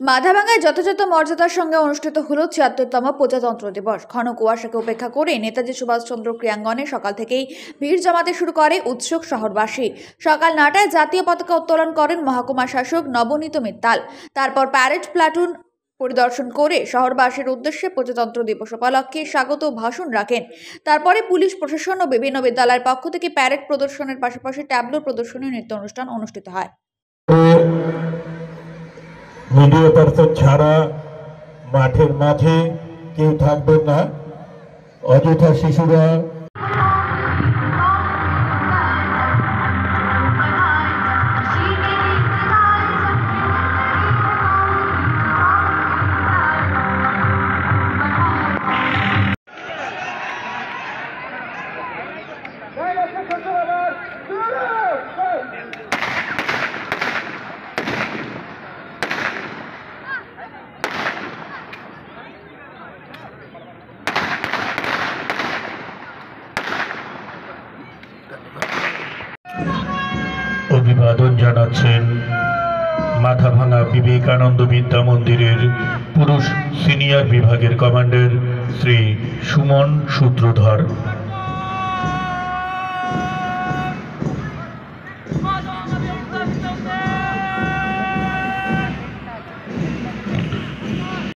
মাথাভাঙায় যথাযথ মর্যাদার সঙ্গে অনুষ্ঠিত হল ৭৬তম প্রজাতন্ত্র দিবস। ঘন কুয়াশাকে উপেক্ষা করে নেতাজি সুভাষচন্দ্র ক্রীড়াঙ্গনে সকাল থেকেই ভিড় জমাতে শুরু করে উৎসুক শহরবাসী। সকাল ৯টায় জাতীয় পতাকা উত্তোলন করেন মহকুমা শাসক নবনীত মিত্তাল। তারপর প্যারেড প্লাটুন পরিদর্শন করে শহরবাসীর উদ্দেশ্যে প্রজাতন্ত্র দিবস উপলক্ষে স্বাগত ভাষণ রাখেন। তারপরে পুলিশ প্রশাসন ও বিভিন্ন বিদ্যালয়ের পক্ষ থেকে প্যারেড প্রদর্শনের পাশাপাশি ট্যাবলো প্রদর্শনী নৃত্য অনুষ্ঠান অনুষ্ঠিত হয়। মিডিয়া পার্সন ছাড়া মাঠের মাঝে কেউ থাকবেন না। অযথা শিশুরা অভিবাদন জানাচ্ছেন মাথাভাঙা বিবেকানন্দ বিদ্যা মন্দিরের পুরুষ সিনিয়র বিভাগের কমান্ডার শ্রী সুমন সূত্রধর।